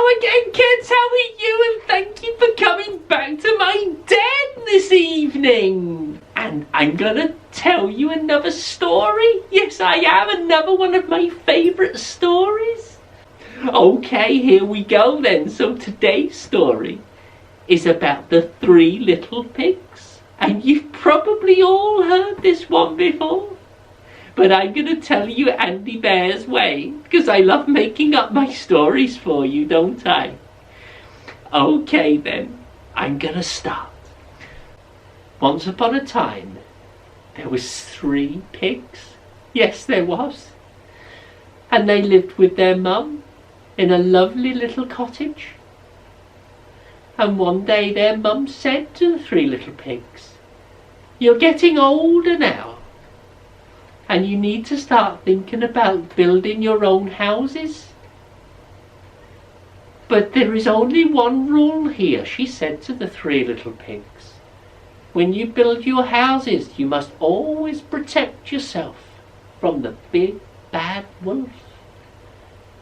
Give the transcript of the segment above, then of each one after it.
Hello again, kids, how are you? And thank you for coming back to my den this evening. And I'm gonna tell you another story. Yes, I am, another one of my favourite stories. Okay, here we go then. So today's story is about the three little pigs. And you've probably all heard this one before. But I'm going to tell you Andy Bear's way, because I love making up my stories for you, don't I? Okay then, I'm going to start. Once upon a time, there was three pigs. Yes, there was. And they lived with their mum in a lovely little cottage. And one day their mum said to the three little pigs, "You're getting older now. And you need to start thinking about building your own houses. But there is only one rule here," she said to the three little pigs. "When you build your houses, you must always protect yourself from the big bad wolf.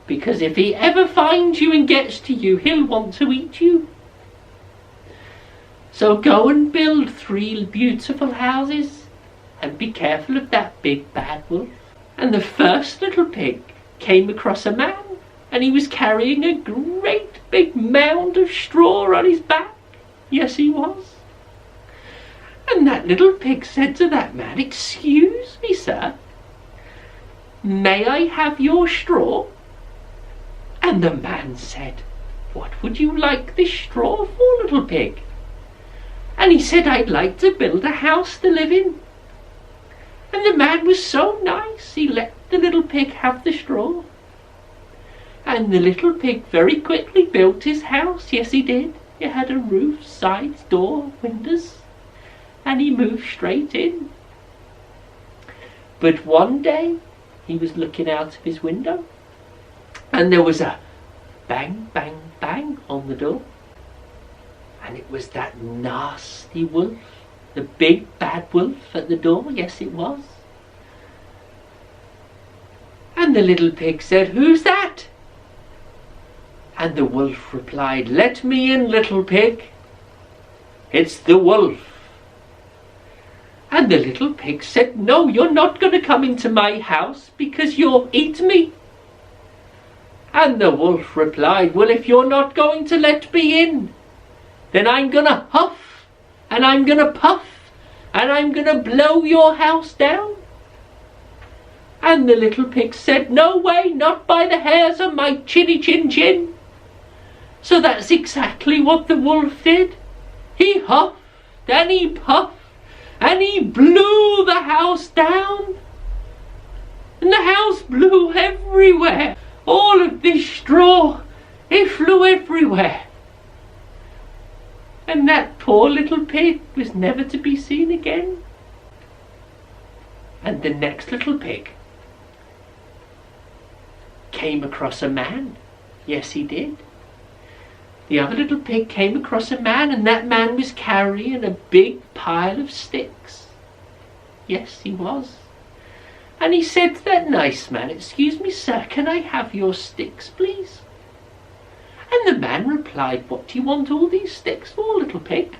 Because if he ever finds you and gets to you, he'll want to eat you. So go and build three beautiful houses. And be careful of that big bad wolf." And the first little pig came across a man, and he was carrying a great big mound of straw on his back. Yes, he was. And that little pig said to that man, "Excuse me, sir, may I have your straw?" And the man said, "What would you like this straw for, little pig?" And he said, "I'd like to build a house to live in." And the man was so nice, he let the little pig have the straw. And the little pig very quickly built his house. Yes, he did. It had a roof, sides, door, windows. And he moved straight in. But one day, he was looking out of his window. And there was a bang, bang, bang on the door. And it was that nasty wolf. The big bad wolf at the door. Yes, it was. And the little pig said, "Who's that?" And the wolf replied, "Let me in, little pig. It's the wolf." And the little pig said, "No, you're not going to come into my house because you'll eat me." And the wolf replied, "Well, if you're not going to let me in, then I'm going to huff. And I'm going to puff, and I'm going to blow your house down." And the little pig said, "No way, not by the hairs on my chinny chin chin." So that's exactly what the wolf did. He huffed, and he puffed, and he blew the house down. And the house blew everywhere. All of this straw, it flew everywhere. And that poor little pig was never to be seen again. And the next little pig came across a man. Yes, he did. The other little pig came across a man, and that man was carrying a big pile of sticks. Yes, he was. And he said to that nice man, "Excuse me, sir, can I have your sticks, please?" And the man replied, "What do you want all these sticks for, little pig?"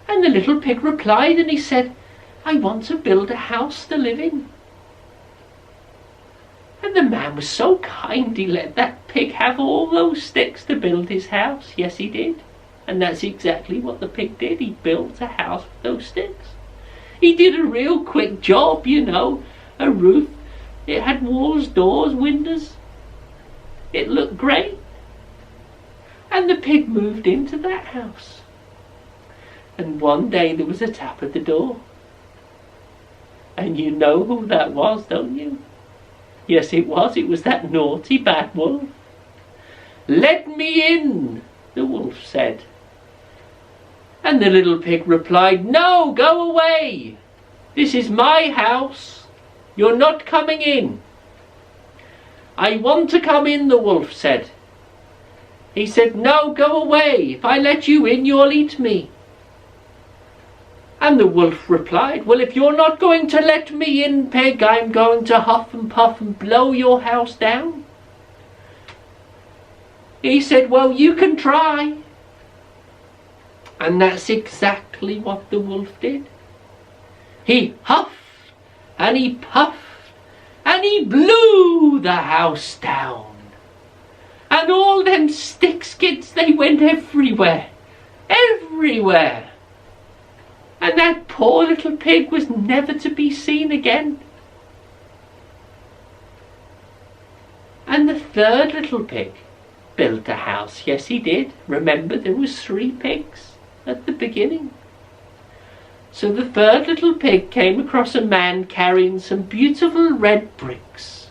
And the little pig replied, and he said, "I want to build a house to live in." And the man was so kind, he let that pig have all those sticks to build his house. Yes, he did. And that's exactly what the pig did. He built a house with those sticks. He did a real quick job, you know. A roof. It had walls, doors, windows. It looked great. And the pig moved into that house. And one day there was a tap at the door. And you know who that was, don't you? Yes, it was. It was that naughty bad wolf. "Let me in," the wolf said. And the little pig replied, "No, go away. This is my house. You're not coming in." "I want to come in," the wolf said. He said, "No, go away. If I let you in, you'll eat me." And the wolf replied, "Well, if you're not going to let me in, pig, I'm going to huff and puff and blow your house down." He said, well, you can try. And that's exactly what the wolf did. He huffed and he puffed and he blew the house down. And all them sticks, kids, they went everywhere. Everywhere. And that poor little pig was never to be seen again. And the third little pig built a house. Yes, he did. Remember, there was 3 pigs at the beginning. So the third little pig came across a man carrying some beautiful red bricks.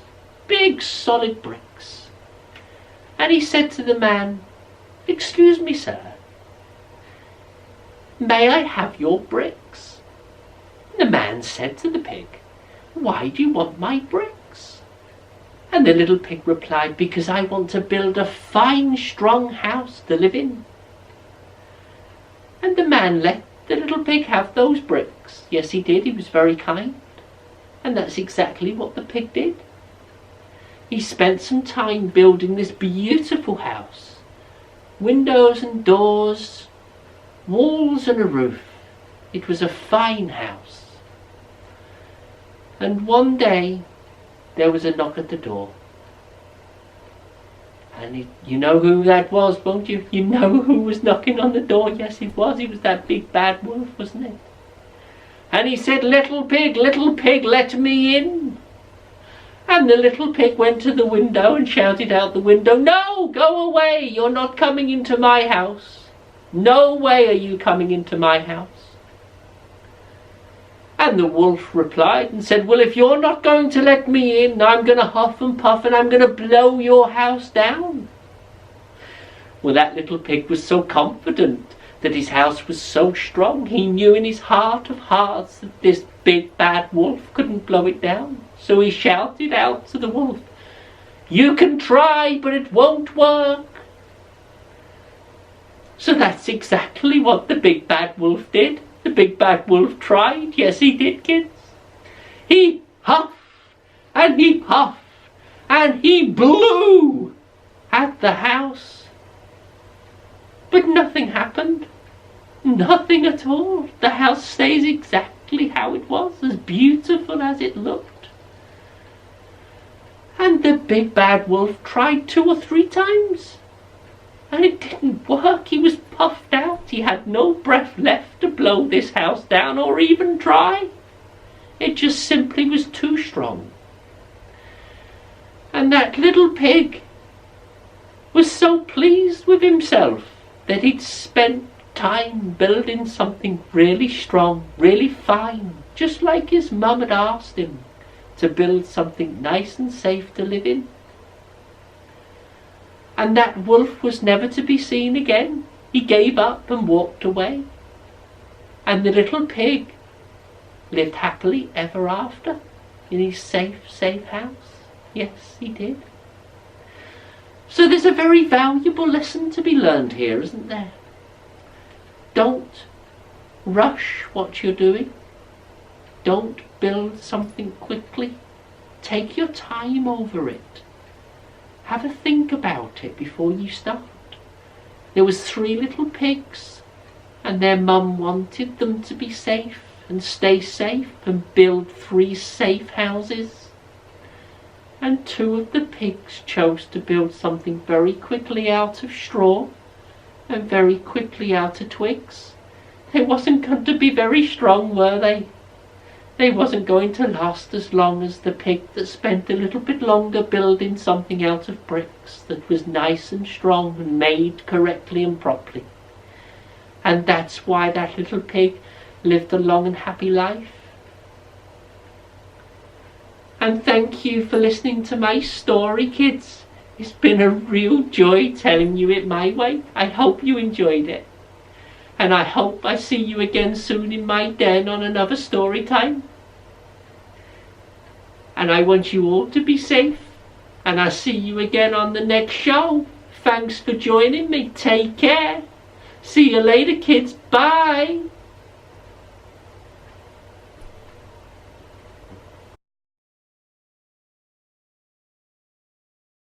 Big solid bricks. And he said to the man, excuse me, sir, may I have your bricks? The man said to the pig, why do you want my bricks? And the little pig replied, because I want to build a fine, strong house to live in. And the man let the little pig have those bricks. Yes, he did. He was very kind. And that's exactly what the pig did. He spent some time building this beautiful house. Windows and doors, walls and a roof. It was a fine house. And one day there was a knock at the door. And you know who that was, won't you? You know who was knocking on the door? Yes, it was. It was that big bad wolf, wasn't it? And he said, little pig, let me in. And the little pig went to the window and shouted out the window, no, go away, you're not coming into my house. No way are you coming into my house. And the wolf replied and said, well, if you're not going to let me in, I'm going to huff and puff and I'm going to blow your house down. Well, that little pig was so confident that his house was so strong, he knew in his heart of hearts that this big bad wolf couldn't blow it down. So he shouted out to the wolf, you can try, but it won't work. So that's exactly what the big bad wolf did. The big bad wolf tried. Yes, he did, kids. He huffed and he puffed and he blew at the house. But nothing happened. Nothing at all. The house stays exactly how it was, as beautiful as it looked. And the big bad wolf tried 2 or 3 times. And it didn't work. He was puffed out. He had no breath left to blow this house down or even try. It just simply was too strong. And that little pig was so pleased with himself that he'd spent time building something really strong, really fine, just like his mum had asked him to build something nice and safe to live in. And that wolf was never to be seen again. He gave up and walked away. And the little pig lived happily ever after in his safe house. Yes, he did. So there's a very valuable lesson to be learned here, isn't there? Don't rush what you're doing. Don't build something quickly. Take your time over it. Have a think about it before you start. There was 3 little pigs, and their mum wanted them to be safe and stay safe and build 3 safe houses. And 2 of the pigs chose to build something very quickly out of straw and very quickly out of twigs. They wasn't going to be very strong, were they? They wasn't going to last as long as the pig that spent a little bit longer building something out of bricks that was nice and strong and made correctly and properly. And that's why that little pig lived a long and happy life. And thank you for listening to my story, kids. It's been a real joy telling you it my way. I hope you enjoyed it. And I hope I see you again soon in my den on another story time. And I want you all to be safe. And I'll see you again on the next show. Thanks for joining me. Take care. See you later, kids. Bye.